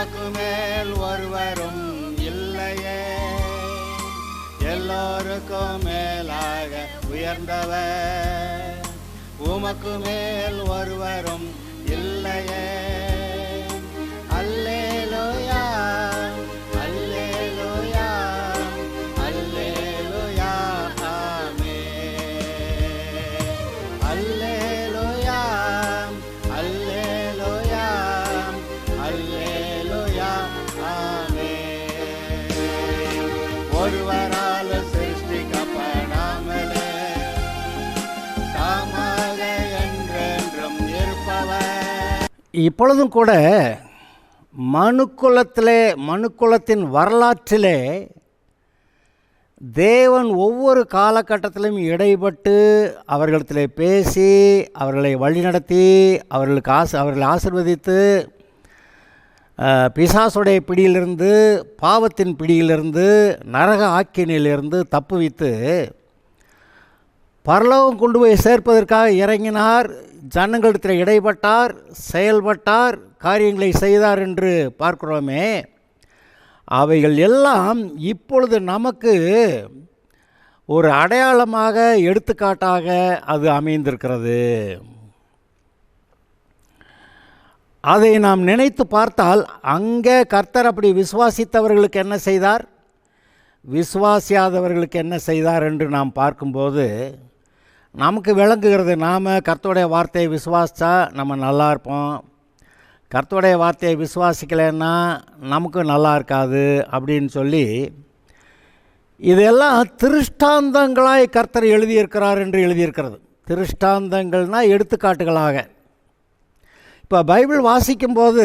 உமக்கு மேல் ஒருவரும் இல்லையே, எல்லோருக்கும் மேலாக உயர்ந்தவர், உமக்கு மேல் ஒருவரும் இல்லையே. அல்லேலூயா அல்லேலூயா அல்லேலூயா ஆமென். அல்லேலூயா அல்லேலூயா அல்லேலூயா ஆமென். ஒருவரால் சிருஷ்டிக்கப்படாமலே தாமாக என்றென்றும் இருப்பவர். இப்பொழுதும் கூட மனுக்குலத்தின் வரலாற்றிலே தேவன் ஒவ்வொரு காலகட்டத்திலும் இடைப்பட்டு அவர்களிடத்திலே பேசி அவர்களை வழிநடத்தி அவர்களை ஆசீர்வதித்து பிசாசுடைய பிடியிலிருந்து, பாவத்தின் பிடியிலிருந்து, நரக ஆக்கினிலிருந்து தப்புவித்து பரலோகம் கொண்டு போய் சேர்ப்பதற்காக இறங்கினார். ஜனங்களிடத்தில் இடைப்பட்டார், செயல்பட்டார், காரியங்களை செய்தார் என்று பார்க்கிறோமே. அவைகள் எல்லாம் இப்பொழுது நமக்கு ஒரு அடையாளமாக, எடுத்துக்காட்டாக அது அமைந்திருக்கிறது. அதை நாம் நினைத்து பார்த்தால் அங்கே கர்த்தர் அப்படி விசுவாசித்தவர்களுக்கு என்ன செய்தார், விசுவாசியாதவர்களுக்கு என்ன செய்தார் என்று நாம் பார்க்கும்போது நமக்கு விளங்குகிறது. நாம் கர்த்தருடைய வார்த்தையை விசுவாசித்தா நம்ம நல்லா இருப்போம், கர்த்தருடைய வார்த்தையை விசுவாசிக்கலைன்னா நமக்கு நல்லா இருக்காது அப்படின்னு சொல்லி இதெல்லாம் திருஷ்டாந்தங்களாய் கர்த்தர் எழுதியிருக்கிறார் என்று எழுதியிருக்கிறது. திருஷ்டாந்தங்கள்னால் எடுத்துக்காட்டுகளாக. இப்போ பைபிள் வாசிக்கும்போது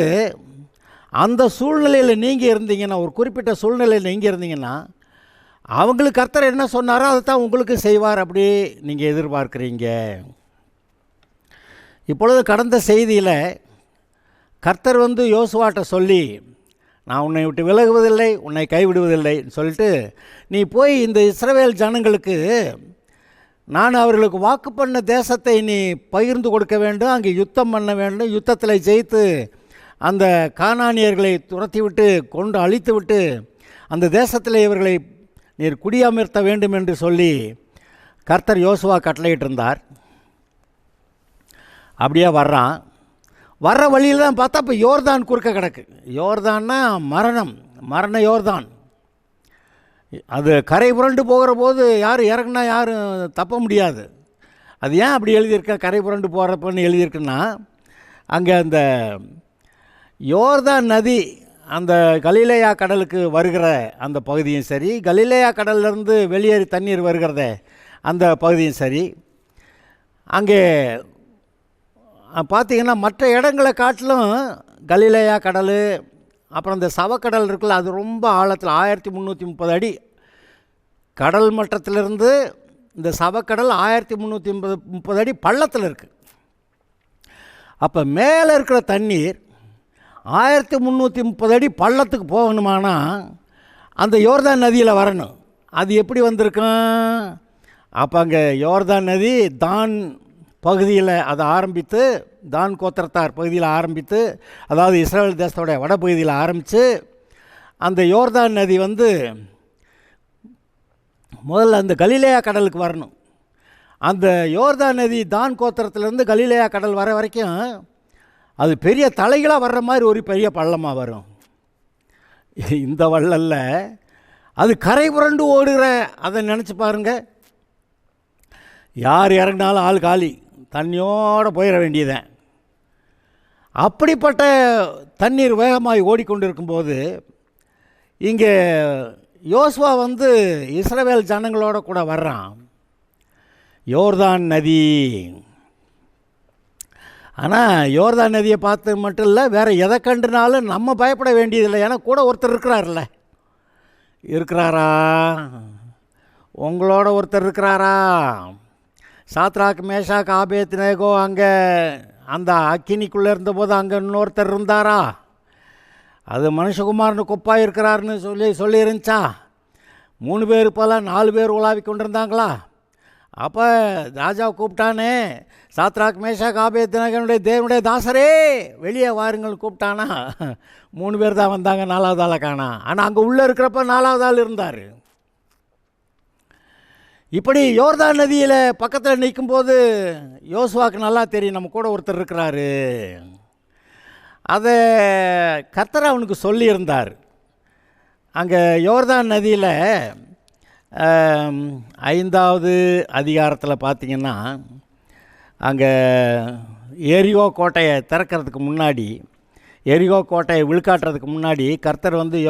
அந்த சூழ்நிலையில் நீங்கள் இருந்தீங்கன்னா, ஒரு குறிப்பிட்ட சூழ்நிலையில் நீங்கள் இருந்தீங்கன்னா அவங்களுக்கு கர்த்தர் என்ன சொன்னாரோ அதை தான் உங்களுக்கு செய்வார் அப்படி நீங்கள் எதிர்பார்க்குறீங்க. இப்பொழுது கடந்த செய்தியில் கர்த்தர் யோசுவாட்ட சொல்லி, நான் உன்னை விட்டு விலகுவதில்லை, உன்னை கைவிடுவதில்லை சொல்லிட்டு, நீ போய் இந்த இஸ்ரவேல் ஜனங்களுக்கு நான் அவர்களுக்கு வாக்கு பண்ண தேசத்தை நீ பகிர்ந்து கொடுக்க வேண்டும், அங்கே யுத்தம் பண்ண வேண்டும், யுத்தத்தில் ஜெயித்து அந்த கானானியர்களை துரத்தி விட்டு கொண்டு அழித்து விட்டு அந்த தேசத்தில் இவர்களை நீர் குடியமர்த்த வேண்டும் என்று சொல்லி கர்த்தர் யோசுவா கட்டளையிட்டிருந்தார். அப்படியே வர்ற வழியில் தான் பார்த்தா இப்போ யோர்தான் குறுக்க கிடக்கு. யோர்தான்னா மரண யோர்தான். அது கரை புரண்டு போகிற போது யார் இறங்குனா யாரும் தப்ப முடியாது. அது ஏன் அப்படி எழுதியிருக்க, கரை புரண்டு போகிறப்பன்னு எழுதியிருக்குன்னா, அங்கே அந்த யோர்தான் நதி அந்த கலிலேயா கடலுக்கு வருகிற அந்த பகுதியும் சரி, கலிலேயா கடல்லேருந்து வெளியேறி தண்ணீர் வருகிறத அந்த பகுதியும் சரி, அங்கே பார்த்திங்கன்னா மற்ற இடங்களை காட்டிலும் கலிலேயா கடல், அப்புறம் இந்த சவக்கடல் இருக்குல்ல, அது ரொம்ப ஆழத்தில் 1330 அடி கடல் மட்டத்திலிருந்து இந்த சவக்கடல் 1330 அடி பள்ளத்தில் இருக்குது. அப்போ மேலே இருக்கிற தண்ணீர் 1330 அடி பள்ளத்துக்கு போகணுமானா அந்த யோர்தான் நதியில் வரணும். அது எப்படி வந்திருக்கும்? அப்போ அங்கே யோர்தான் நதி தான் பகுதியில் அதை ஆரம்பித்து, தான் கோத்திரத்தார் பகுதியில் ஆரம்பித்து, அதாவது இஸ்ரேல் தேசத்தோடைய வடபகுதியில் ஆரம்பித்து அந்த யோர்தான் நதி முதல்ல அந்த கலிலேயா கடலுக்கு வரணும். அந்த யோர்தான் நதி தான் கோத்திரத்திலேருந்து கலிலேயா கடல் வர வரைக்கும் அது பெரிய தலைகளாக வர்ற மாதிரி ஒரு பெரிய பள்ளமாக வரும். இந்த வள்ளல்ல அது கரை புரண்டு ஓடுகிற, அதை நினச்சி பாருங்கள். யார் இறங்கினாலும் ஆள் காலி, தண்ணியோடு போயிட வேண்டியதேன். அப்படிப்பட்ட தண்ணீர் வேகமாக ஓடிக்கொண்டிருக்கும்போது இங்கே யோசுவா இஸ்ரவேல் ஜனங்களோட கூட வர்றான். யோர்தான் நதி. ஆனால் யோர்தான் நதியை பார்த்து மட்டும் இல்லை, வேறு எதை கண்டுனாலும் நம்ம பயப்பட வேண்டியதில்லை. ஏன்னா கூட ஒருத்தர் இருக்கிறாரா? உங்களோட ஒருத்தர் இருக்கிறாரா? சாத்ராக், மேஷாக், ஆபேத்நேகோ அங்கே அந்த அக்கினிக்குள்ளே இருந்தபோது அங்கே இன்னொருத்தர் இருந்தாரா? அது மனுஷகுமாரனு கொப்பாக இருக்கிறாருன்னு சொல்லி இருந்துச்சா? 3 பேர் போல 4 பேர் உலாவி கொண்டிருந்தாங்களா? அப்போ ராஜா கூப்பிட்டானே, சாத்ராக் மேஷாக் ஆபேத்நேகோனுடைய தேவனுடைய தாசரே வெளியே வாருங்கள் கூப்பிட்டானா, 3 பேர் தான் வந்தாங்க, 4வது ஆளை காணா. ஆனால் அங்கே உள்ளே இருக்கிறப்ப 4வது ஆள் இருந்தார். இப்படி யோர்தான் நதியில் பக்கத்தில் நிற்கும்போது யோசுவாவுக்கு நல்லா தெரியும் நம்ம கூட ஒருத்தர் இருக்கிறாரு. அதை கர்த்தர் அவனுக்கு சொல்லியிருந்தார். அங்கே யோர்தான் நதியில் 5வது அதிகாரத்தில் பார்த்திங்கன்னா, அங்கே எரிகோ கோட்டையை திறக்கிறதுக்கு முன்னாடி, எரிகோ கோட்டையை விழுக்காட்டுறதுக்கு முன்னாடி கர்த்தர் வந்து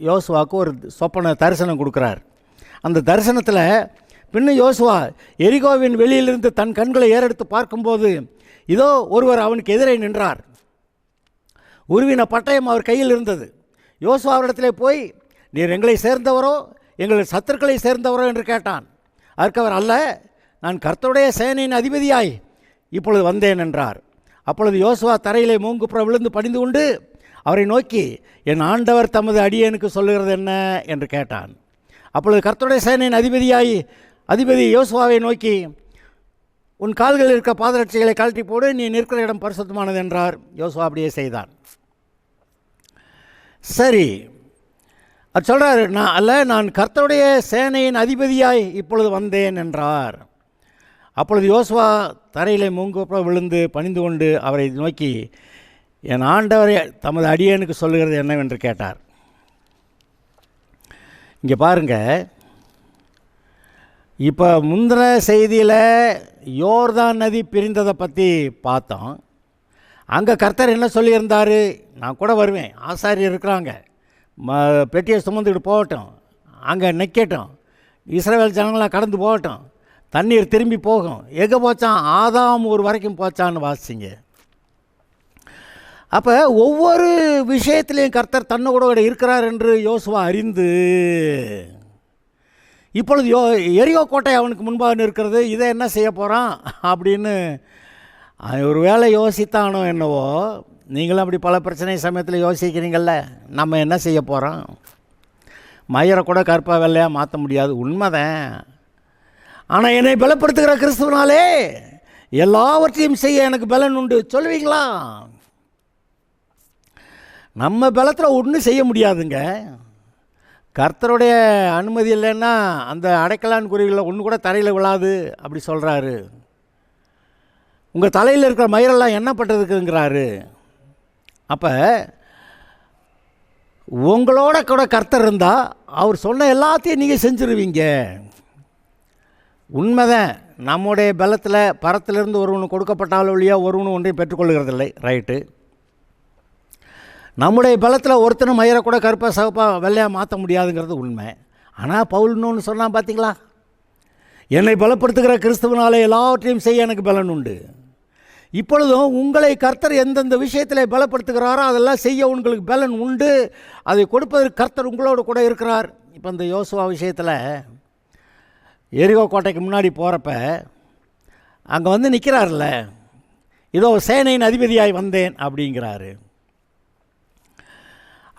யோசுவாவுக்கு ஒரு சொப்பன தரிசனம் கொடுக்குறார். அந்த தரிசனத்தில் பின்ன யோசுவா எரிகோவின் வெளியிலிருந்து தன் கண்களை ஏறெடுத்து பார்க்கும்போது இதோ ஒருவர் அவனுக்கு எதிரே நின்றார். உருவின பட்டயம் அவர் கையில் இருந்தது. யோசுவா அவரிடத்திலே போய், நீர் எங்களை சேர்ந்தவரோ எங்கள் சத்துருக்களை சேர்ந்தவரோ என்று கேட்டான். அதற்கு அவர், அல்ல, நான் கர்த்தருடைய சேனையின் அதிபதியாய் இப்பொழுது வந்தேன் என்றார். அப்பொழுது யோசுவா தரையிலே மூங்குப்புற விழுந்து பணிந்து கொண்டு அவரை நோக்கி, என் ஆண்டவர் தமது அடியேனுக்கு சொல்லுகிறது என்ன என்று கேட்டான். அப்பொழுது கர்த்தருடைய சேனையின் அதிபதி யோசுவாவை நோக்கி, உன் கால்களில் இருக்க பாதரட்சிகளை கழட்டி போடு, நீ நிற்கிற இடம் பரிசுத்தமானது என்றார். யோசுவா அப்படியே செய்தான். சரி, அது சொல்கிறார், நான் கர்த்தருடைய சேனையின் அதிபதியாய் இப்பொழுது வந்தேன் என்றார். அப்பொழுது யோசுவா தரையிலே மூங்குப்புற விழுந்து பணிந்து கொண்டு அவரை நோக்கி, என் ஆண்டவரை தமது அடியேனுக்கு சொல்லுகிறது என்னவென்று கேட்டார். இங்கே பாருங்கள், இப்போ முந்தின செய்தியில் யோர்தான் நதி பிரிந்ததை பற்றி பார்த்தோம். அங்கே கர்த்தர் என்ன சொல்லியிருந்தார், நான் கூட வருவேன், ஆசாரியர் இருக்கிறாங்க, பெட்டியை சுமந்துக்கிட்டு போகட்டும், அங்கே நிற்கட்டும், இஸ்ரவேல் ஜனங்களாம் கடந்து போகட்டும், தண்ணீர் திரும்பி போகும். எங்கே போச்சான்? ஆதாம் ஊர் வரைக்கும் போச்சான்னு வாசிங்க. அப்போ ஒவ்வொரு விஷயத்திலையும் கர்த்தர் தன்னோட இருக்கிறார் என்று யோசுவா அறிந்து, இப்பொழுது எரிகோ கோட்டை அவனுக்கு முன்பாக இருக்கிறது, இதை என்ன செய்ய போகிறான் அப்படின்னு ஒரு வேளை யோசித்தானோ என்னவோ. நீங்களும் அப்படி பல பிரச்சனை சமயத்தில் யோசிக்கிறீங்கள, நம்ம என்ன செய்ய போகிறோம்? மயிரை கூட கற்பா வெள்ளையாக மாற்ற முடியாது, உண்மைதான். ஆனால் என்னை பலப்படுத்துகிற கிறிஸ்துவனாலே எல்லாவற்றையும் செய்ய எனக்கு பலன் உண்டு சொல்லுவீங்களா? நம்ம பலத்தில் ஒன்றும் செய்ய முடியாதுங்க. கர்த்தருடைய அனுமதி இல்லைன்னா அந்த அடைக்கலான் குருவிகளை ஒன்று கூட தரையில் விழாது அப்படி சொல்கிறாரு. உங்கள் தலையில் இருக்கிற மயிரெல்லாம் என்ன பண்ணுறதுக்குங்கிறாரு. அப்போ உங்களோட கூட கர்த்தர் இருந்தால் அவர் சொன்ன எல்லாத்தையும் நீங்கள் செஞ்சுருவீங்க. உண்மைதான், நம்முடைய பலத்தில் பரத்திலிருந்து ஒருவனு கொடுக்கப்பட்டாலும் இல்லையா ஒருவனும் ஒன்றையும் பெற்றுக்கொள்கிறதில்லை, ரைட்டு. நம்முடைய பலத்தில் ஒருத்தனை மயிரை கூட கருப்பாக சகப்பாக வெள்ளையாக மாற்ற முடியாதுங்கிறது உண்மை. ஆனால் பவுல்னு ஒன்று சொன்னால் பார்த்தீங்களா, என்னை பலப்படுத்துகிற கிறிஸ்துவனாலே எல்லாவற்றையும் செய்ய எனக்கு பலன் உண்டு. இப்பொழுதும் உங்களை கர்த்தர் எந்தெந்த விஷயத்தில் பலப்படுத்துகிறாரோ அதெல்லாம் செய்ய உங்களுக்கு பலன் உண்டு. அதை கொடுப்பதற்கு கர்த்தர் உங்களோடு கூட இருக்கிறார். இப்போ இந்த யோசுவா விஷயத்தில் எரிகோ கோட்டைக்கு முன்னாடி போகிறப்ப அங்கே வந்து நிற்கிறார்ல, இதோ சேனையின் அதிபதியாய் வந்தேன் அப்படிங்கிறாரு.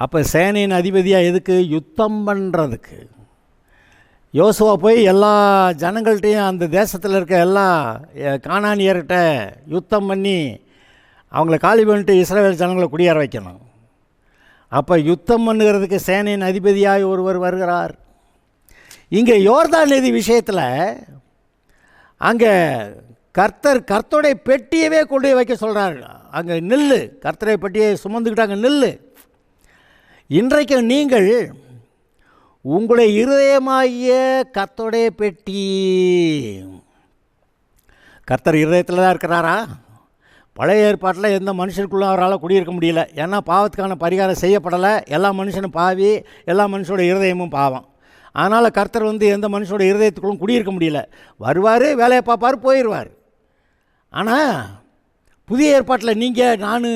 அப்போ சேனையின் அதிபதியாக எதுக்கு? யுத்தம் பண்ணுறதுக்கு. யோசுவா போய் எல்லா ஜனங்கள்கிட்டையும் அந்த தேசத்தில் இருக்க எல்லா கானானியர்கிட்ட யுத்தம் பண்ணி அவங்கள காலி பண்ணிட்டு இஸ்ரவேல் ஜனங்களை குடியேற வைக்கணும். அப்போ யுத்தம் பண்ணுகிறதுக்கு சேனையின் அதிபதியாக ஒருவர் வருகிறார். இங்கே யோர்தான் நதி விஷயத்தில் அங்கே கர்த்தருடைய பெட்டியவே கொண்டு போய் வைக்க சொல்கிறார். அங்கே நில்லு, கர்த்தருடைய பெட்டியை சுமந்துக்கிட்டாங்க, நில்லு. இன்றைக்கு நீங்கள் உங்களுடைய இருதயமாகிய கர்த்தருடைய பெட்டி, கர்த்தர் இருதயத்தில் தான் இருக்கிறாரா? பழைய ஏற்பாட்டில் எந்த மனுஷனுக்குள்ளே அவரால் குடியிருக்க முடியல. ஏன்னா பாவத்துக்கான பரிகாரம் செய்யப்படலை. எல்லா மனுஷனும் பாவி, எல்லா மனுஷனோட இருதயமும் பாவம். அதனால் கர்த்தர் எந்த மனுஷனோட இருதயத்துக்குள்ளும் குடியிருக்க முடியல. வருவார், வேலையை பார்ப்பார், போயிடுவார். ஆனால் புதிய ஏற்பாட்டில் நீங்கள் நான்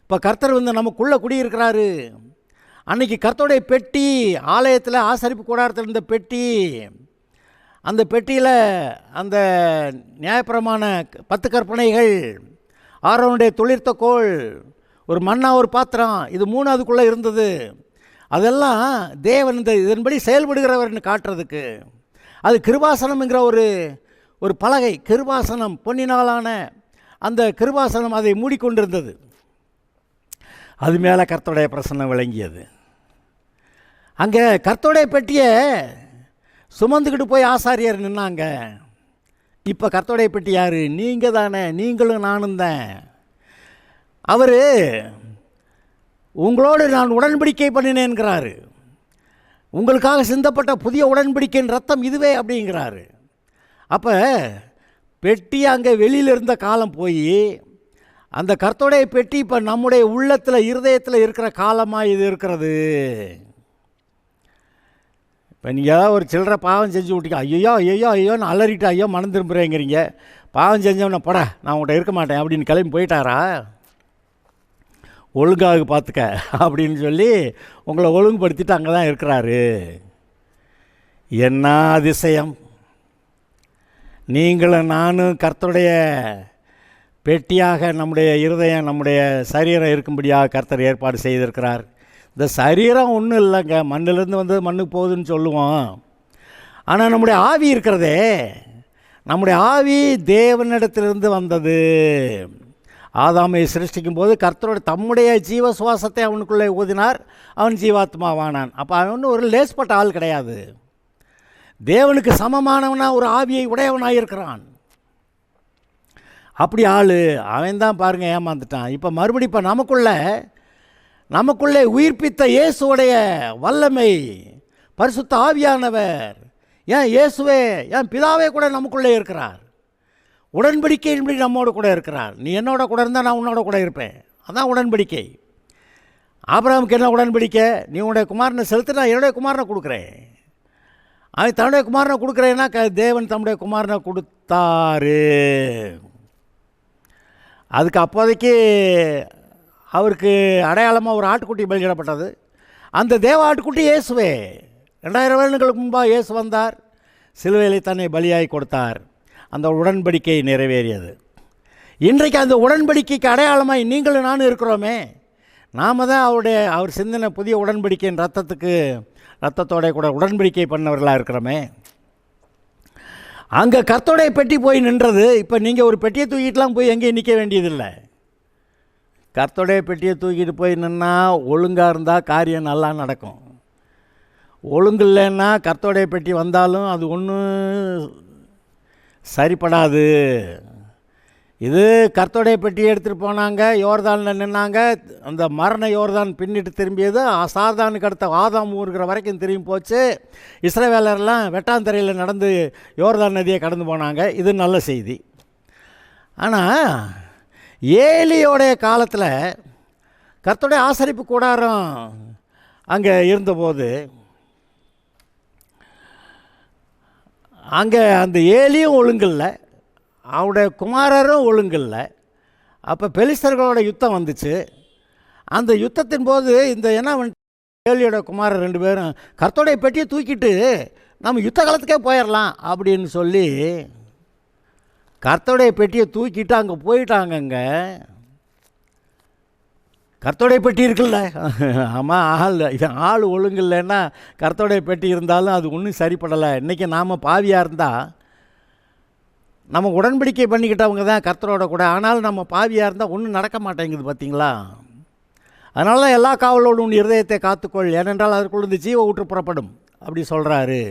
இப்போ கர்த்தர் நமக்குள்ளே குடியிருக்கிறாரு. அன்றைக்கி கர்த்தருடைய பெட்டி ஆலயத்தில் ஆசரிப்பு கூடாரத்தில் இருந்த பெட்டி, அந்த பெட்டியில் அந்த நியாயப்பிரமாண 10 கற்பனைகள், ஆரோனுடைய தொழிற்த கோல், ஒரு மண்ணா ஒரு பாத்திரம், இது 3 அதுக்குள்ளே இருந்தது. அதெல்லாம் தேவன் இதன்படி செயல்படுகிறவர்னு காட்டுறதுக்கு. அது கிருபாசனம்ங்கிற ஒரு பலகை, கிருபாசனம், பொன்னினாலான அந்த கிருபாசனம் அதை மூடிக்கொண்டிருந்தது. அது மேலே கர்த்தருடைய பிரசன்னம் விளங்கியது. அங்கே கர்த்தருடைய பெட்டியை சுமந்துக்கிட்டு போய் ஆசாரியர் நின்னாங்க. இப்போ கர்த்தருடைய பெட்டி யார்? நீங்கள் தானே, நீங்களும் நானும் தான். அவர் உங்களோடு நான் உடன்படிக்கை பண்ணினேன்கிறாரு. உங்களுக்காக சிந்தப்பட்ட புதிய உடன்படிக்கையின் ரத்தம் இதுவே அப்படிங்கிறாரு. அப்போ பெட்டி அங்கே வெளியில் இருந்த காலம் போய் அந்த கர்த்தருடைய பெட்டி இப்போ நம்முடைய உள்ளத்தில், இருதயத்தில் இருக்கிற காலமாக இது இருக்கிறது. இப்போ நீங்கள் ஏதாவது ஒரு சில்லற பாவம் செஞ்சு விட்டீங்க, ஐயோ ஐயோ ஐயோன்னு அலறிட்டு ஐயோ மனம் திரும்புகிறேங்கிறீங்க. பாவம் செஞ்சவனை போட நான் உங்கள்கிட்ட இருக்க மாட்டேன் அப்படின்னு கிளம்பி போயிட்டாரா? ஒழுங்காக பார்த்துக்க அப்படின்னு சொல்லி உங்களை ஒழுங்குபடுத்திட்டு அங்கே தான் இருக்கிறாரு. என்ன அதிசயம்! நீங்களும் நானும் கர்த்தருடைய பெட்டியாக நம்முடைய இருதயம், நம்முடைய சரீரம் இருக்கும்படியாக கர்த்தர் ஏற்பாடு செய்திருக்கிறார். இந்த சரீரம் ஒன்றும் இல்லைங்க, மண்ணிலேருந்து வந்து மண்ணுக்கு போகுதுன்னு சொல்லுவோம். ஆனால் நம்முடைய ஆவி இருக்கிறதே, நம்முடைய ஆவி தேவனிடத்திலிருந்து வந்தது. ஆதாமை சிருஷ்டிக்கும் போது கர்த்தரோட தம்முடைய ஜீவ சுவாசத்தை அவனுக்குள்ளே ஊதினார், அவன் ஜீவாத்மாவானான். அப்போ அவன் ஒரு லேஸ்பட்ட ஆள் கிடையாது. தேவனுக்கு சமமானவனாக ஒரு ஆவியை உடையவனாக இருக்கிறான். அப்படி ஆள் அவன் தான் பாருங்கள் ஏமாந்துட்டான். இப்போ மறுபடி இப்போ நமக்குள்ளே உயிர்ப்பித்த இயேசுடைய வல்லமை, பரிசுத்த ஆவியானவர், ஏன் இயேசுவே, ஏன் பிதாவே கூட நமக்குள்ளே இருக்கிறார். உடன்படிக்கையின்படி நம்மோடு கூட இருக்கிறார். நீ என்னோட கூட இருந்தால் நான் உன்னோட கூட இருப்பேன். அதான் உடன்படிக்கை. ஆபிரகாமுக்கு என்ன உடன்படிக்கை? நீ உன்னுடைய குமாரனை செலுத்து, நான் என்னுடைய குமாரனை கொடுக்குறேன். அவன் தன்னுடைய குமாரனை கொடுக்குறேன்னா தேவன் தம்முடைய குமாரனை கொடுத்தாரு. அதுக்கு அப்போதைக்கு அவருக்கு அடையாளமாக ஒரு ஆட்டுக்குட்டி பலியிடப்பட்டது. அந்த தேவ ஆட்டுக்குட்டி இயேசுவே. 2000 வருடங்களுக்கு முன்பாக இயேசு வந்தார், சிலுவையிலே தன்னை பலியாகி கொடுத்தார். அந்த உடன்படிக்கை நிறைவேறியது. இன்றைக்கு அந்த உடன்படிக்கைக்கு அடையாளமாய் நீங்களும் நானும் இருக்கிறோமே. நாம் தான் அவர் சிந்தின புதிய உடன்படிக்கையின் ரத்தத்தோட கூட உடன்படிக்கை பண்ணவர்களாக இருக்கிறோமே. அங்கே கர்த்தருடைய பெட்டி போய் நின்றது. இப்போ நீங்கள் ஒரு பெட்டியை தூக்கிட்டுலாம் போய் எங்கேயும் நிற்க வேண்டியதில்லை. கர்த்தருடைய பெட்டியை தூக்கிட்டு போய் நின்னா ஒழுங்காக இருந்தால் காரியம் நல்லா நடக்கும். ஒழுங்கு இல்லைன்னா கர்த்தருடைய பெட்டி வந்தாலும் அது ஒன்றும் சரிப்படாது. இது கர்த்தருடைய பெட்டியை எடுத்துகிட்டு போனாங்க, யோர்தானில் நின்னாங்க. அந்த மரண யோர்தான் பின்னிட்டு திரும்பியது. சார்தானுக்கு அடுத்த ஆதாம் ஊருகிற வரைக்கும் திரும்பி போச்சு. இஸ்ரவேலர்லாம் வெட்டாந்தரையில் நடந்து யோர்தான் நதியை கடந்து போனாங்க. இது நல்ல செய்தி. ஆனால் ஏலியோடைய காலத்தில் கர்த்தருடைய ஆசரிப்பு கூடாரம் அங்கே இருந்தபோது அங்கே அந்த ஏலியும் ஒழுங்கில்லை, அவருடைய குமாரரும் ஒழுங்கில்லை. அப்போ பெலிஸ்தர்களோட யுத்தம் வந்துச்சு. அந்த யுத்தத்தின் போது இந்த ஏலியோட குமாரர் 2 பேரும் கர்த்தருடைய பெட்டியை தூக்கிட்டு நம்ம யுத்த காலத்துக்கே போயிடலாம் அப்படின்னு சொல்லி கர்த்தருடைய பெட்டியை தூக்கிட்டு அங்கே போயிட்டாங்கங்க. கர்த்தருடைய பெட்டி இருக்குல்ல, ஆமாம், ஆள் ஒழுங்கு இல்லைன்னா கர்த்தருடைய பெட்டி இருந்தாலும் அது ஒன்றும் சரிப்படலை. இன்றைக்கி நாம் பாவியாக இருந்தால் நம்ம உடன்படிக்கை பண்ணிக்கிட்டவங்க தான் கர்த்தரோட கூட. ஆனாலும் நம்ம பாவியாக இருந்தால் ஒன்றும் நடக்க மாட்டேங்குது, பார்த்தீங்களா? அதனால தான் எல்லா காவலோடும் உன் இருதயத்தை காத்துக்கொள், ஏனென்றால் அதற்குள்ள ஜீவ ஊற்று புறப்படும் அப்படி சொல்கிறாரு.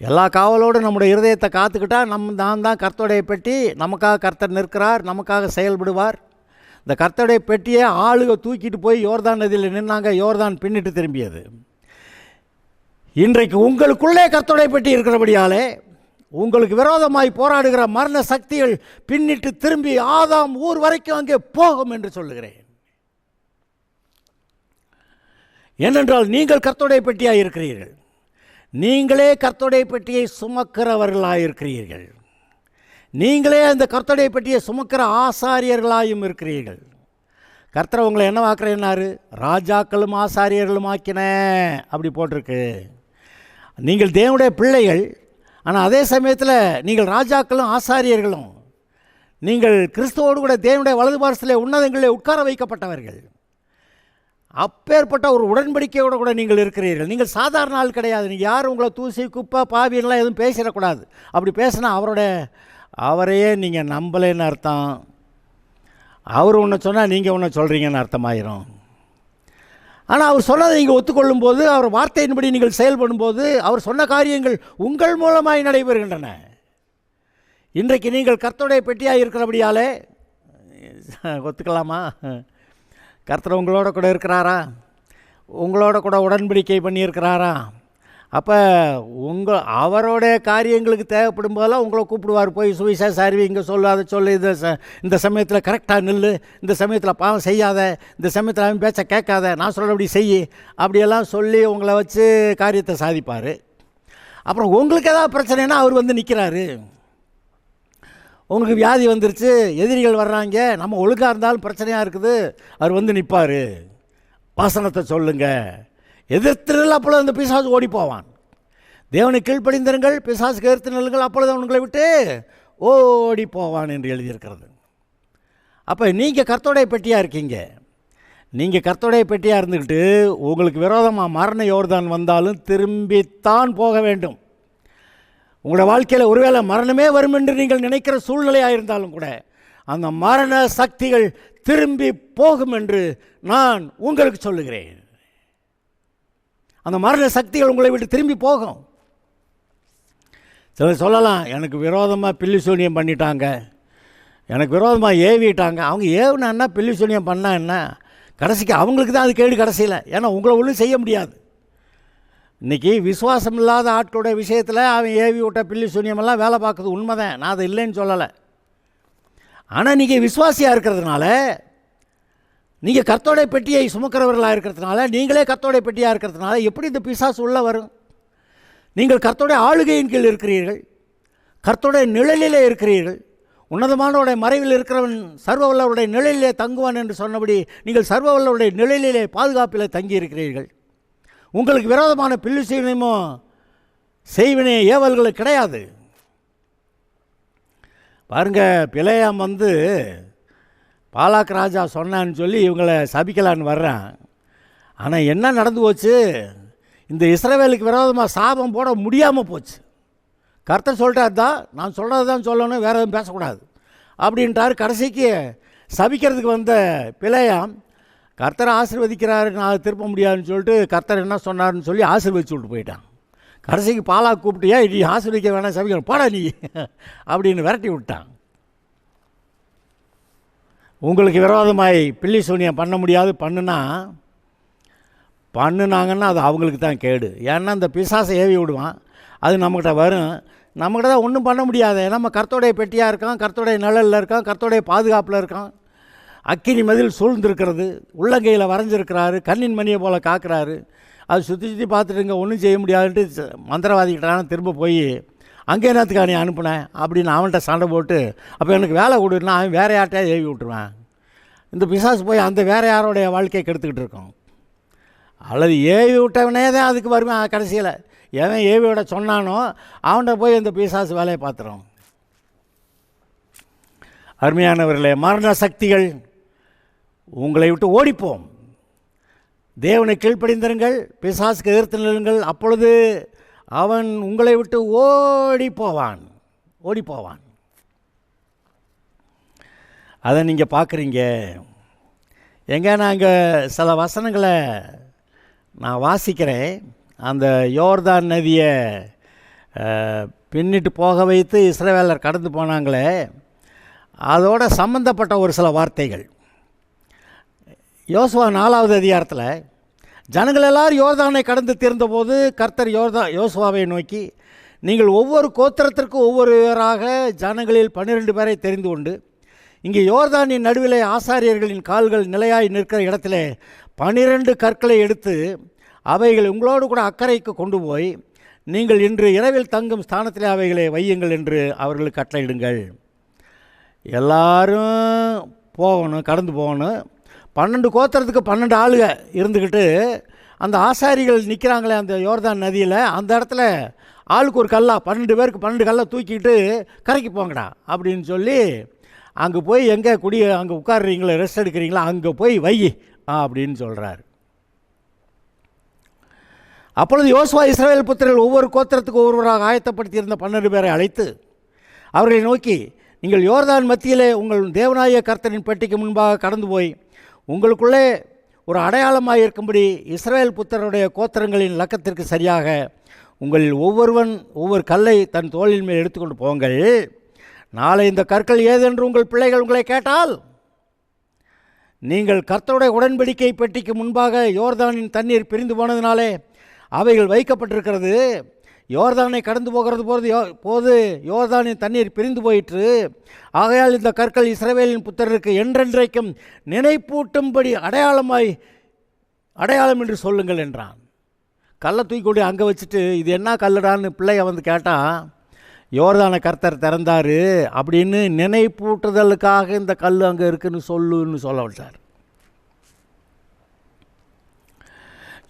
எல்லா காவலோடும் நம்முடைய இருதயத்தை காத்துக்கிட்டால் நான் தான் கர்த்தருடைய பெட்டி, நமக்காக கர்த்தர் நிற்கிறார், நமக்காக செயல்படுவார். இந்த கர்த்தருடைய பெட்டியை ஆளுக தூக்கிட்டு போய் யோர்தான் நதியில் நின்னாங்க. யோர்தான் பின்னிட்டு திரும்பியது. இன்றைக்கு உங்களுக்குள்ளே கர்த்தருடைய பெட்டி இருக்கிறபடியாலே உங்களுக்கு விரோதமாய் போராடுகிற மரண சக்திகள் பின்னிட்டு திரும்பி ஆதாம் ஊர் வரைக்கும் அங்கே போகும் என்று சொல்லுகிறேன். ஏனென்றால் நீங்கள் கர்த்தருடைய பெட்டியாக இருக்கிறீர்கள். நீங்களே கர்த்தருடைய பெட்டியை சுமக்கிறவர்களாக இருக்கிறீர்கள். நீங்களே அந்த கர்த்தருடைய பெட்டியை சுமக்கிற ஆசாரியர்களாயும் இருக்கிறீர்கள். கர்த்தர் உங்களை என்னவாக்குறேன்னாரு? ராஜாக்களும் ஆசாரியர்களும் ஆக்கினேன் அப்படி போட்டிருக்கு. நீங்கள் தேவனுடைய பிள்ளைகள், ஆனால் அதே சமயத்தில் நீங்கள் ராஜாக்களும் ஆசாரியர்களும். நீங்கள் கிறிஸ்துவோடு கூட தேவனுடைய வலது பார்சலே உன்னதங்களிலே உட்கார வைக்கப்பட்டவர்கள். அப்பேற்பட்ட ஒரு உடன்படிக்கையோடு கூட நீங்கள் இருக்கிறீர்கள். நீங்கள் சாதாரண ஆள் கிடையாது. நீங்கள் யாரும் உங்களை தூசி குப்பை பாவியெல்லாம் எதுவும் பேசிடக்கூடாது. அப்படி பேசினா அவரையே நீங்கள் நம்பலைன்னு அர்த்தம். அவர் ஒன்று சொன்னால் நீங்கள் ஒன்று சொல்கிறீங்கன்னு அர்த்தமாயிரும். ஆனால் அவர் சொன்னதை நீங்கள் ஒத்துக்கொள்ளும் போது, அவர் வார்த்தையின்படி நீங்கள் செயல்படும்போது, அவர் சொன்ன காரியங்கள் உங்கள் மூலமாய் நடைபெறுகின்றன. இன்றைக்கு நீங்கள் கர்த்தருடைய பெட்டியாக இருக்கிறபடியாலே ஒத்துக்கலாமா? கர்த்தர் உங்களோட கூட இருக்கிறாரா? உங்களோட கூட உடன்படிக்கை பண்ணியிருக்கிறாரா? அப்போ அவரோடைய காரியங்களுக்கு தேவைப்படும் போதெல்லாம் உங்களை கூப்பிடுவார். போய் சுவிசேஷ அறிவி, இங்கே சொல்லு, அதை சொல்லு, இந்த சமயத்தில் கரெக்டாக நில்லு, இந்த சமயத்தில் பாவம் செய்யாத, இந்த சமயத்தில் அவன் பேச்ச கேட்காத, நான் சொல்கிறபடி செய், அப்படியெல்லாம் சொல்லி உங்களை வச்சு காரியத்தை சாதிப்பார். அப்புறம் உங்களுக்கு ஏதாவது பிரச்சனைனா அவர் வந்து நிற்கிறாரு. உங்களுக்கு வியாதி வந்துருச்சு, எதிரிகள் வர்றாங்க, நம்ம ஒழுங்காக இருந்தாலும் பிரச்சனையாக இருக்குது, அவர் வந்து நிற்பார். வசனத்தை சொல்லுங்கள், எதிர்த்து அப்பொழுது அந்த பிசாசு ஓடி போவான். தேவனை கீழ்ப்படிந்திருங்கள், பிசாசுக்கு எதிர்த்து நில்லுங்கள், அப்பொழுது அவங்களை விட்டு ஓடி போவான் என்று எழுதியிருக்கிறது. அப்போ நீங்கள் கர்த்தருடைய பெட்டியாக இருக்கீங்க. நீங்கள் கர்த்தருடைய பெட்டியாக இருந்துக்கிட்டு உங்களுக்கு விரோதமாக மரண யோர்தான் வந்தாலும் திரும்பித்தான் போக வேண்டும். உங்களோட வாழ்க்கையில் ஒருவேளை மரணமே வரும் என்று நீங்கள் நினைக்கிற சூழ்நிலையாக இருந்தாலும் கூட அந்த மரண சக்திகள் திரும்பி போகும் என்று நான் உங்களுக்கு சொல்லுகிறேன். அந்த மரண சக்திகள் உங்களை விட்டு திரும்பி போகும். சிலர் சொல்லலாம், எனக்கு விரோதமாக பில்லி சூனியம் பண்ணிட்டாங்க, எனக்கு விரோதமாக ஏவிட்டாங்க. அவங்க ஏவுனா பில்லி சூனியம் பண்ணால் என்ன? கடைசிக்கு அவங்களுக்கு தான் அது கேடு கடைசியில். ஏன்னா உங்களை ஒன்றும் செய்ய முடியாது. இன்றைக்கி விசுவாசம் இல்லாத ஆட்களுடைய விஷயத்தில் அவன் ஏவி விட்ட பில்லி சூனியமெல்லாம் வேலை பார்க்குறது உண்மைதான், நான் அதை இல்லைன்னு சொல்லலை. ஆனால் நீங்கள் விசுவாசியாக இருக்கிறதுனால, நீங்கள் கர்த்தருடைய பெட்டியை சுமக்கிறவர்களாக இருக்கிறதுனால, நீங்களே கர்த்தருடைய பெட்டியாக இருக்கிறதுனால எப்படி இந்த பிசாசு உள்ளே வரும்? நீங்கள் கர்த்தருடைய ஆளுகையின் கீழ் இருக்கிறீர்கள், கர்த்தருடைய நிழலிலே இருக்கிறீர்கள். உன்னதமானவருடைய மறைவில் இருக்கிறவன் சர்வவல்லவருடைய நிழலிலே தங்குவான் என்று சொன்னபடி நீங்கள் சர்வவல்லவருடைய நிழலிலே பாதுகாப்பில் தங்கி இருக்கிறீர்கள். உங்களுக்கு விரோதமான பில்லி சூனியமோ செய்வினை ஏவல்கள் கிடையாது. பாருங்கள், பிலேயாம் வந்து பாலாக் ராஜா சொன்னான்னு சொல்லி இவங்களை சபிக்கலான்னு வர்றான். ஆனால் என்ன நடந்து போச்சு? இந்த இஸ்ரவேலுக்கு விரோதமாக சாபம் போட முடியாமல் போச்சு. கர்த்தர் சொல்லிட்டார் தான், நான் சொல்கிறது தான் சொல்லணும், வேறு எதுவும் பேசக்கூடாது அப்படின்ட்டார். கடைசிக்கு சபிக்கிறதுக்கு வந்த பிலேயாம் கர்த்தரை ஆசீர்வதிக்கிறாரு, நான் திருப்ப முடியாதுன்னு சொல்லிட்டு கர்த்தர் என்ன சொன்னார்னு சொல்லி ஆசீர்வதிச்சு விட்டு போயிட்டான். கடைசிக்கு பாலாக் கூப்பிட்டியா, நீ ஆசீர்வதிக்க வேணாம், சபிக்கணும் போடா நீ அப்படின்னு விரட்டி விட்டான். உங்களுக்கு விரோதமாய் பில்லி சூனியம் பண்ண முடியாது, பண்ணுனாங்கன்னா அது அவங்களுக்கு தான் கேடு. ஏன்னா அந்த பிசாசை ஏவி விடுவான், அது நம்மக்கிட்ட வரும். நம்மக்கிட்ட தான் ஒன்றும் பண்ண முடியாது. நம்ம கர்த்தருடைய பெட்டியாக இருக்கான், கர்த்தருடைய நிழலில் இருக்கான், கர்த்தருடைய பாதுகாப்பில் இருக்கான். அக்கினி மதில் சூழ்ந்திருக்கிறது, உள்ளங்கையில் வரைஞ்சிருக்கிறாரு, கண்ணின் மணியை போல் காக்கிறாரு. அது சுற்றி பார்த்துட்டுங்க, ஒன்றும் செய்ய முடியாதுன்ட்டு மந்திரவாதிக்கிட்டான திரும்ப போய் அங்கே என்னத்துக்கா நீ அனுப்புனேன் அப்படின்னு அவன்கிட்ட சண்டை போட்டு, அப்போ எனக்கு வேலை கொடுன்னா அவன் வேறு யார்கிட்டயா ஏவி விட்டுருவேன். இந்த பிசாசு போய் அந்த வேறு யாரோடைய வாழ்க்கையை கெடுத்துக்கிட்டு இருக்கோம். அல்லது ஏவி விட்டவனே தான் அதுக்கு வருவேன். கடைசியில் எவன் ஏவி விட சொன்னானோ அவன்கிட்ட போய் இந்த பிசாசு வேலையை பார்த்துறோம். அருமையானவர்களே, மரண சக்திகள் உங்களை விட்டு ஓடிப்போம். தேவனை கீழ்ப்படிந்திருங்கள், பிசாசுக்கு எதிர்த்து நில்லுங்கள், அப்பொழுது அவன் உங்களை விட்டு ஓடி போவான். அதை நீங்கள் பார்க்குறீங்க. எங்கே நாங்கள் சில வசனங்களை நான் வாசிக்கிறேன். அந்த யோர்தான் நதியை பின்னிட்டு போக வைத்து இஸ்ரவேலர் கடந்து போனாங்களே, அதோட சம்பந்தப்பட்ட ஒரு சில வார்த்தைகள். யோசுவா 4வது அதிகாரத்தில் ஜனங்கள் எல்லாரும் யோர்தானை கடந்து தீர்ந்தபோது கர்த்தர் யோசுவாவை நோக்கி, நீங்கள் ஒவ்வொரு கோத்திரத்திற்கும் ஒவ்வொருவராக ஜனங்களில் 12 பேரை தெரிந்து கொண்டு இங்கே யோர்தானின் நடுவிலே ஆசாரியர்களின் கால்கள் நிலையாய் நிற்கிற இடத்திலே 12 கற்களை எடுத்து அவைகளை உங்களோடு கூட அக்கறைக்கு கொண்டு போய் நீங்கள் இன்று இரவில் தங்கும் ஸ்தானத்திலே அவைகளை வையுங்கள் என்று அவர்களுக்கு கட்டளையிடுங்கள். எல்லாரும் போகணும், கடந்து போகணும். 12 கோத்திரத்துக்கு 12 ஆளுக இருந்துக்கிட்டு அந்த ஆசாரிகள் நிற்கிறாங்களே அந்த யோர்தான் நதியில், அந்த இடத்துல ஆளுக்கு ஒரு கல்லா 12 பேருக்கு 12 கல்லை தூக்கிட்டு கரைக்கு போங்கடா அப்படின்னு சொல்லி அங்கே போய் அங்கே உட்காடுறீங்களா, ரெஸ்ட் எடுக்கிறீங்களா, அங்கே போய் வை அப்படின்னு சொல்கிறார். அப்பொழுது யோசுவா இஸ்ரவேல் புத்திரர்கள் ஒவ்வொரு கோத்திரத்துக்கு ஒவ்வொருவராக ஆயத்தப்படுத்தியிருந்த 12 பேரை அழைத்து அவர்களை நோக்கி, நீங்கள் யோர்தான் மத்தியிலே உங்கள் தேவனாய கர்த்தரின் பெட்டிக்கு முன்பாக கடந்து போய் உங்களுக்குள்ளே ஒரு அடையாளமாக இருக்கும்படி இஸ்ரவேல் புத்திரருடைய கோத்திரங்களின் லக்கத்திற்கு சரியாக உங்களில் ஒவ்வொருவன் ஒவ்வொரு கல்லை தன் தோளின் மேல் எடுத்துக்கொண்டு போங்கள். நாளை இந்த கற்கள் ஏதென்று உங்கள் பிள்ளைகள் உங்களை கேட்டால், நீங்கள் கர்த்தருடைய உடன்படிக்கை பெட்டிக்கு முன்பாக யோர்தானின் தண்ணீர் பிரிந்து போனதினாலே அவைகள் வைக்கப்பட்டிருக்கிறது. யோர்தானை கடந்து போகிறது போது யோர்தானின் தண்ணீர் பிரிந்து போயிற்று. ஆகையால் இந்த கற்கள் இஸ்ரவேலின் புத்திரருக்கு என்றென்றைக்கும் நினைப்பூட்டும்படி அடையாளம் என்று சொல்லுங்கள் என்றான். கல்லை தூக்கி கொண்டு அங்கே வச்சுட்டு, இது என்ன கல்லுடான்னு பிள்ளைய வந்து கேட்டான். யோர்தானை கர்த்தர் திறந்தார் அப்படின்னு நினைப்பூட்டுதலுக்காக இந்த கல் அங்கே இருக்குன்னு சொல்லுன்னு சொல்ல விட்டார்.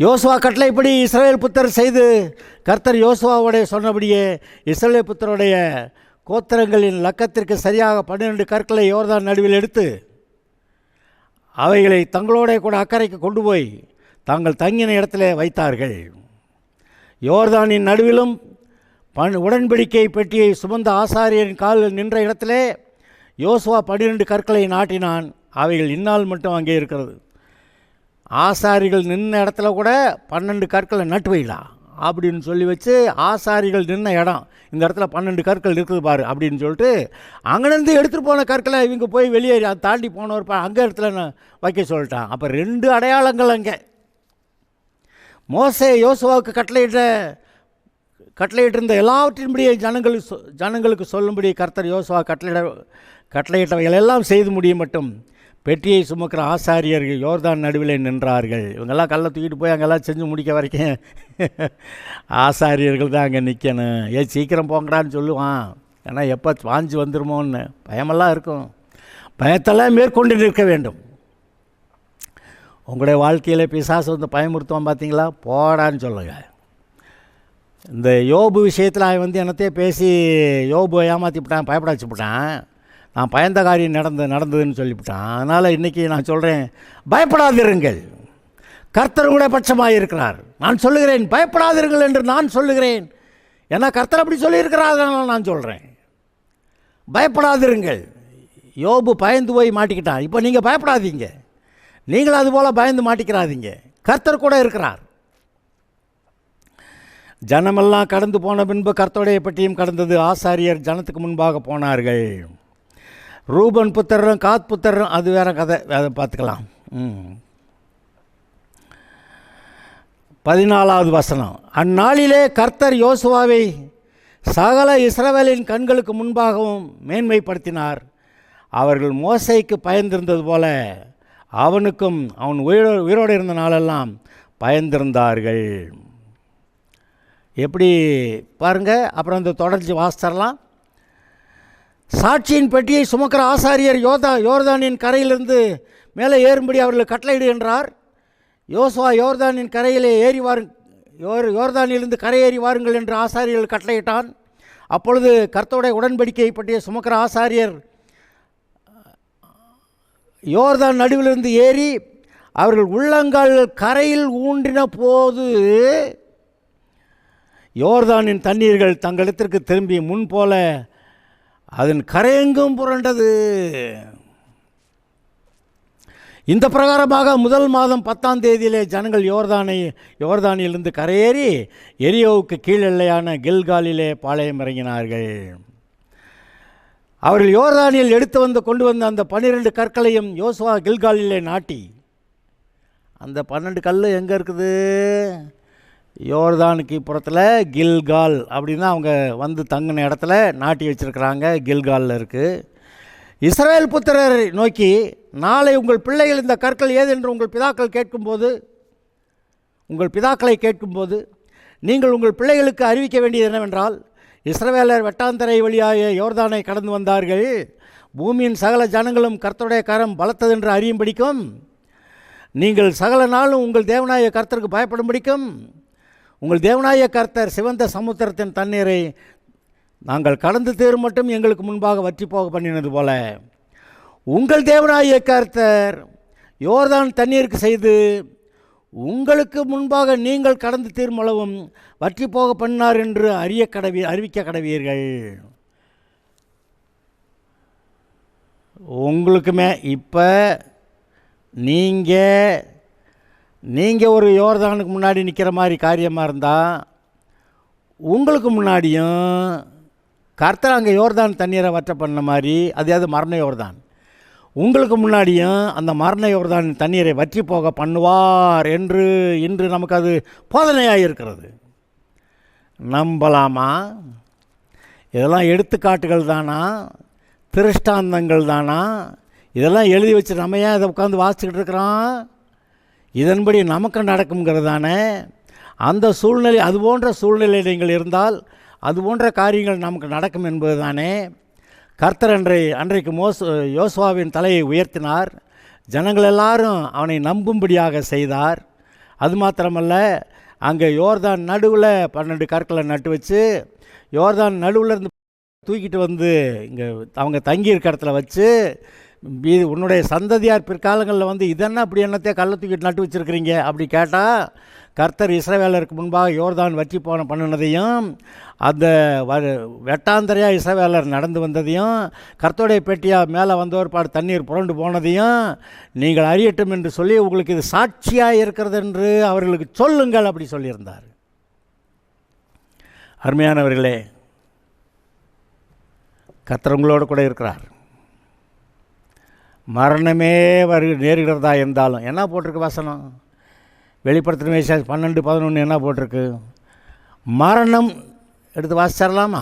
யோசுவா கட்டளைப்படி இஸ்ரவேல் புத்தர் செய்து கர்த்தர் யோசுவாவுடைய சொன்னபடியே இஸ்ரவேல் புத்தருடைய கோத்திரங்களின் லக்கத்திற்கு சரியாக 12 கற்களை யோர்தான் நடுவில் எடுத்து அவைகளை தங்களோட கூட அக்கறைக்கு கொண்டு போய் தாங்கள் தங்கின இடத்துல வைத்தார்கள். யோர்தானின் நடுவிலும் உடன்படிக்கை பெட்டியை சுமந்த ஆசாரியரின் காலில் நின்ற இடத்திலே யோசுவா 12 கற்களை நாட்டினான். அவைகள் இந்நாள் மட்டும் அங்கே இருக்கிறது. ஆசாரிகள் நின்ன இடத்துல கூட 12 கற்களை நட்டு வைடலாம் அப்படின்னு சொல்லி வச்சு, ஆசாரிகள் நின்ன இடம் இந்த இடத்துல 12 கற்கள் இருக்குது பாரு அப்படின்னு சொல்லிட்டு அங்கேருந்து எடுத்துகிட்டு போன கற்களை இவங்க போய் வெளியேறி அதை தாண்டி போனவர் அங்கே இடத்துல வைக்க சொல்லிட்டான். அப்போ 2 அடையாளங்கள் அங்கே. மோசே யோசுவாவுக்கு கட்டளையிட்டிருந்த எல்லாவற்றின்படியே ஜனங்களுக்கு சொல்லும்படி கர்த்தர் யோசுவா கட்டளையிட்டவைகள் எல்லாம் செய்து முடியும் மட்டும் பெட்டியை சுமக்கிற ஆசாரியர்கள் யோர்தான் நடுவில் நின்றார்கள். இவங்கெல்லாம் கல்லை தூக்கிட்டு போய் அங்கெல்லாம் செஞ்சு முடிக்க வரைக்கும் ஆசாரியர்கள் தான் அங்கே நிற்கணும். சீக்கிரம் போங்கடான்னு சொல்லுவான். ஏன்னா எப்போ வாஞ்சி வந்துடுமோன்னு பயமெல்லாம் இருக்கும். பயத்தெல்லாம் மேற்கொண்டு நிற்க வேண்டும். உங்களுடைய வாழ்க்கையில் பிசாசு வந்து பயமுறுத்துவான் பார்த்தீங்களா, போடான்னு சொல்லுங்க. இந்த யோபு விஷயத்தில் அவன் வந்து என்னத்தையே பேசி யோபு ஏமாற்றி விட்டான், பயப்பட வச்சு விட்டான். நான் பயந்த காரியம் நடந்ததுன்னு சொல்லிவிட்டான். அதனால் இன்றைக்கி நான் சொல்கிறேன், பயப்படாதிருங்கள், கர்த்தர் கூட பட்சமாக இருக்கிறார். நான் சொல்லுகிறேன், பயப்படாதிருங்கள் என்று நான் சொல்லுகிறேன். ஏன்னா கர்த்தர் அப்படி சொல்லியிருக்கிறார், அதனால் நான் சொல்கிறேன், பயப்படாதிருங்கள். யோபு பயந்து போய் மாட்டிக்கிட்டான். இப்போ நீங்கள் பயப்படாதீங்க, நீங்களும் அதுபோல் பயந்து மாட்டிக்கிறாதீங்க, கர்த்தர் கூட இருக்கிறார். ஜனமெல்லாம் கடந்து போன பின்பு கர்த்தருடைய பெட்டியும் கடந்தது. ஆசாரியர் ஜனத்துக்கு முன்பாக போனார்கள். ரூபன் புத்திரரும் காத் புத்திரரும் அது வேறு கதை, அதை பார்த்துக்கலாம். 14வது வசனம். அந்நாளிலே கர்த்தர் யோசுவாவை சகல இஸ்ரவேலின் கண்களுக்கு முன்பாகவும் மேன்மைப்படுத்தினார். அவர்கள் மோசேக்கு பயந்திருந்தது போல அவனுக்கும் அவன் உயிரோடு இருந்த நாளெல்லாம் பயந்திருந்தார்கள். எப்படி பாருங்கள். அப்புறம் இந்த தொடர்ச்சி வாசித்தரலாம். சாட்சியின் பெட்டியை சுமக்கிற ஆசாரியர் யோர்தானின் கரையிலிருந்து மேலே ஏறும்படி அவர்கள் கட்டளையிடு என்றார். யோசுவா யோர்தானின் கரையிலே யோர்தானிலிருந்து கரையேறி வாருங்கள் என்று ஆசாரியர்கள் கட்டளையிட்டான். அப்பொழுது கர்த்தருடைய உடன்படிக்கையை பற்றிய சுமக்கிற ஆசாரியர் யோர்தான் நடுவிலிருந்து ஏறி அவர்கள் உள்ளங்கால் கரையில் ஊன்றின போது யோர்தானின் தண்ணீர்கள் தங்களிடத்திற்கு திரும்பி முன்போல அதன் கரையெங்கும் புரண்டது. இந்த பிரகாரமாக முதல் மாதம் 10ஆம் தேதியிலே ஜனங்கள் யோர்தானிலிருந்து கரையேறி எரியோவுக்கு கீழெல்லையான கில்காலிலே பாளையம் இறங்கினார்கள். அவர்கள் யோர்தானில் கொண்டு வந்த அந்த 12 கற்களையும் யோசுவா கில்காலிலே நாட்டி, அந்த 12 கல் எங்கே இருக்குது? யோர்தானுக்கு புறத்தில் கில்கால் அப்படின்னா அவங்க வந்து தங்கின இடத்துல நாட்டி வச்சுருக்கிறாங்க. கில்காலில் இருக்குது. இஸ்ரவேல் புத்திரரை நோக்கி, நாளை உங்கள் பிள்ளைகள் இந்த கற்கள் ஏதென்று உங்கள் பிதாக்களை கேட்கும்போது நீங்கள் உங்கள் பிள்ளைகளுக்கு அறிவிக்க வேண்டியது என்னவென்றால், இஸ்ரவேலர் வெட்டாந்தரை வழியாக யோர்தானை கடந்து வந்தார்கள். பூமியின் சகல ஜனங்களும் கர்த்தருடைய கரம் பலத்ததென்று அறியும்படிக்கும், நீங்கள் சகல நாளும் உங்கள் தேவனாய கர்த்தருக்கு பயப்படும்படிக்கும், உங்கள் தேவனாய கர்த்தர் சிவந்த சமுத்திரத்தின் தண்ணீரை நாங்கள் கடந்து தேரும் மட்டும் எங்களுக்கு முன்பாக வற்றி போக பண்ணினது போல, உங்கள் தேவனாய கர்த்தர் யோர்தான் தண்ணீருக்கு செய்து உங்களுக்கு முன்பாக நீங்கள் கடந்து தீர்மளவும் வற்றி போக பண்ணார் என்று அறிவிக்க கடவீர்கள். உங்களுக்குமே இப்போ நீங்கள் ஒரு யோர்தானுக்கு முன்னாடி நிற்கிற மாதிரி காரியமாக இருந்தால் உங்களுக்கு முன்னாடியும் கர்த்தர் அங்கே யோர்தான் தண்ணீரை வற்ற பண்ண மாதிரி, அது மரண யோர்தான், உங்களுக்கு முன்னாடியும் அந்த மரண யோர்தான் தண்ணீரை வற்றி போக பண்ணுவார் என்று இன்று நமக்கு அது போதனையாக இருக்கிறது. நம்பலாமா? இதெல்லாம் எடுத்துக்காட்டுகள் தானா? திருஷ்டாந்தங்கள் தானா? இதெல்லாம் எழுதி வச்சு நம்ம ஏன் இதை உட்காந்து வாசிச்சுக்கிட்டு இருக்கிறோம்? இதன்படி நமக்கு நடக்குங்கிறதானே. அந்த சூழ்நிலை, அது போன்ற சூழ்நிலை நீங்கள் இருந்தால் அது போன்ற காரியங்கள் நமக்கு நடக்கும் என்பது தானே. கர்த்தர் அன்றைக்கு யோசுவாவின் தலையை உயர்த்தினார். ஜனங்கள் எல்லாரும் அவனை நம்பும்படியாக செய்தார். அது மாத்திரமல்ல, அங்கே யோர்தான் நடுவில் 12 கற்களை நட்டு வச்சு யோர்தான் நடுவில் இருந்து தூக்கிட்டு வந்து இங்கே அவங்க தங்கியிருக்க இடத்துல வச்சு, உன்னுடைய சந்ததியார் பிற்காலங்களில் வந்து இதென்ன அப்படி என்னத்தையே கல்லை தூக்கிட்டு நட்டு வச்சுருக்கிறீங்க அப்படி கேட்டால், கர்த்தர் இஸ்ரவேலருக்கு முன்பாக யோர்தான் வற்றி பண்ணினதையும், அந்த வெட்டாந்தரையாக இஸ்ரவேலர் நடந்து வந்ததையும், கர்த்தருடைய பெட்டியாக மேலே வந்தோர் பாடு தண்ணீர் புரண்டு போனதையும் நீங்கள் அறியட்டும் என்று சொல்லி உங்களுக்கு இது சாட்சியாக இருக்கிறது என்று அவர்களுக்கு சொல்லுங்கள் அப்படி சொல்லியிருந்தார். அருமையானவர்களே, கர்த்தர் உங்களோடு கூட இருக்கிறார். மரணமே நேருகிறதா இருந்தாலும் என்ன போட்டிருக்கு வசனம்? வெளிப்படுத்தின விசேஷம் 12:11 என்ன போட்டிருக்கு? மரணம் எடுத்து வாசிச்சிடலாமா?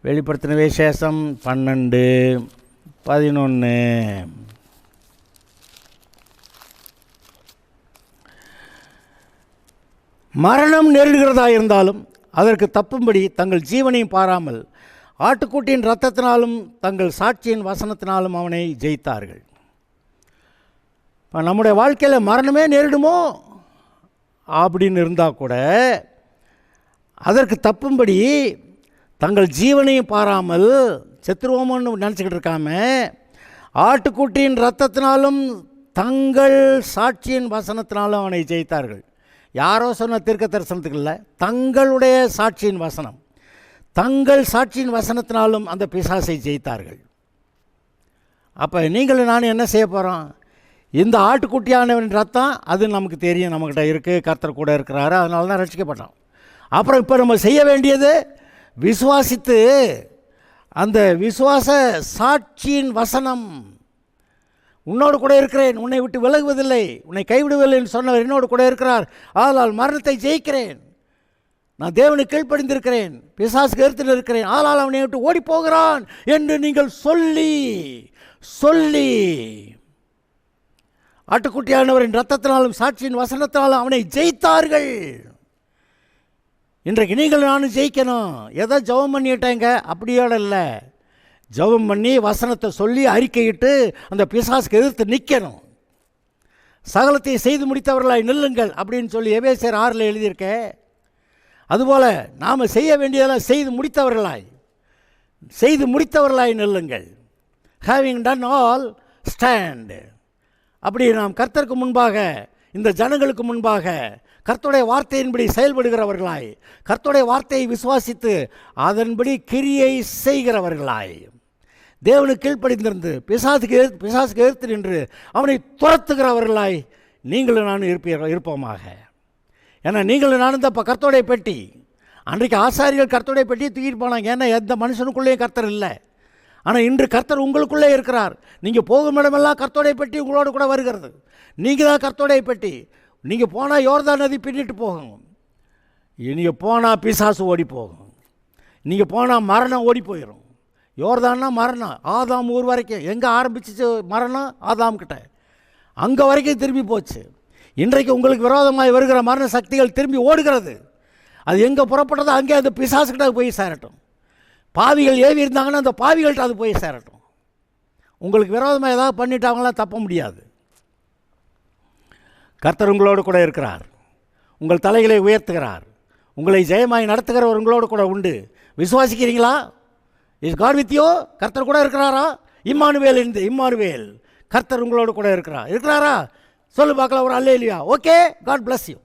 வெளிப்படுத்தின விசேஷம் 12:11. மரணம் நேரிடுகிறதா இருந்தாலும் அதற்கு தப்பும்படி தங்கள் ஜீவனையும் பாராமல் ஆட்டுக்குட்டியின் இரத்தத்தினாலும் தங்கள் சாட்சியின் வசனத்தினாலும் அவனை ஜெயித்தார்கள். இப்போ நம்முடைய வாழ்க்கையில் மரணமே நேரிடுமோ அப்படின்னு இருந்தால் கூட அதற்கு தப்பும்படி தங்கள் ஜீவனையும் பாராமல் செத்துருவோமோன்னு நினச்சிக்கிட்டு இருக்காம ஆட்டுக்குட்டியின் இரத்தத்தினாலும் தங்கள் சாட்சியின் வசனத்தினாலும் அவனை ஜெயித்தார்கள். யாரோ சொன்ன தீர்க்க தரிசனத்துக்கு இல்லை, தங்களுடைய சாட்சியின் வசனம், தங்கள் சாட்சியின் வசனத்தினாலும் அந்த பிசாசை ஜெயித்தார்கள். அப்போ நீங்களும் நானும் என்ன செய்ய போகிறோம்? இந்த ஆட்டுக்குட்டியானவன் ரத்தம் அது நமக்கு தெரியும், நம்மக்கிட்ட இருக்குது, கர்த்தர் கூட இருக்கிறாரு, அதனால தான் ரட்சிக்கப்பட்டோம். அப்புறம் இப்போ நம்ம செய்ய வேண்டியது விசுவாசித்து அந்த விசுவாச சாட்சியின் வசனம், உன்னோடு கூட இருக்கிறேன், உன்னை விட்டு விலகுவதில்லை, உன்னை கைவிடுவதில்லை என்று சொன்னவர் என்னோடு கூட இருக்கிறார், ஆதலால் மரணத்தை ஜெயிக்கிறேன், நான் தேவனுக்கு கீழ்ப்படிந்திருக்கிறேன், பிசாசுக்கு எதிர்த்து இருக்கிறேன், ஆதலால் அவனை விட்டு ஓடி போகிறான் என்று நீங்கள் சொல்லி ஆட்டுக்குட்டியானவரின் இரத்தத்தினாலும் சாட்சியின் வசனத்தினாலும் அவனை ஜெயித்தார்கள். இன்றைக்கு நீங்கள் நானும் ஜெயிக்கணும். எதோ ஜெபம் பண்ணிட்டாங்க அப்படியோட இல்லை, ஜெபம் பண்ணி வசனத்தை சொல்லி அறிக்கையிட்டு அந்த பிசாசுக்கு எதிர்த்து நிற்கணும். சகலத்தை செய்து முடித்தவர்களாய் நில்லுங்கள் அப்படின்னு சொல்லி எபேசியர் 6 எழுதியிருக்கேன். அதுபோல் நாம் செய்ய வேண்டியதெல்லாம் செய்து முடித்தவர்களாய் நில்லுங்கள். Having ton all stand. அப்படி நாம் கர்த்தருக்கு முன்பாக, இந்த ஜனங்களுக்கு முன்பாக கர்த்தருடைய வார்த்தையின்படி செயல்படுகிறவர்களாய், கர்த்தருடைய வார்த்தையை விசுவாசித்து அதன்படி கிரியை செய்கிறவர்களாய், தேவனுக்கு கீழ்ப்படிந்திருந்து பிசாசுக்கு எதிர்த்து நின்று அவனை துரத்துகிறவர்களாய் நீங்களும் நானும் இருப்போமாக. ஏன்னா நீங்களும் நானும் தான் இப்போ கர்த்தருடைய பெட்டி. அன்றைக்கு ஆசாரிகள் கர்த்தருடைய பெட்டியை தூக்கிட்டு போனாங்க, ஏன்னா எந்த மனுஷனுக்குள்ளேயும் கர்த்தர் இல்லை. ஆனால் இன்று கர்த்தர் உங்களுக்குள்ளே இருக்கிறார். நீங்கள் போகும் இடமெல்லாம் கர்த்தருடைய பெட்டி உங்களோடு கூட வருகிறது. நீங்கள் தான் கர்த்தருடைய பெட்டி. நீங்கள் போனால் யோர்தான் நதி பின்னிட்டு போகும், நீங்கள் போனால் பிசாசு ஓடி போகும், நீங்கள் போனால் மரணம் ஓடி போயிடும். யோர்தான்னா மரணம், ஆதாம் ஊர் வரைக்கும் எங்கே ஆரம்பிச்சிச்சு மரணம்? ஆதாம் கிட்ட, அங்கே வரைக்கும் திரும்பி போச்சு. இன்றைக்கு உங்களுக்கு விரோதமாக வருகிற மரண சக்திகள் திரும்பி ஓடுகிறது. அது எங்கே புறப்பட்டதோ அங்கே அந்த பிசாசுக்கிட்ட போய் சேரட்டும். பாவிகள் ஏவி இருந்தாங்கன்னா அந்த பாவிகள்கிட்ட அது போய் சேரட்டும். உங்களுக்கு விரோதமாக ஏதாவது பண்ணிட்டாங்களாம் தப்ப முடியாது. கர்த்தர் உங்களோடு கூட இருக்கிறார், உங்கள் தலைகளை உயர்த்துகிறார், உங்களை ஜெயமாய் நடத்துகிறவர் உங்களோடு கூட உண்டு. விசுவாசிக்கிறீங்களா? Is God with you? கர்த்தர் கூட இருக்கிறாரா? இம்மானுவேல் கர்த்தர் உங்களோடு கூட இருக்கிறாரா? சொல்லு பார்க்கலாம் ஒரு அல்லேலூயா. Okay, God bless you.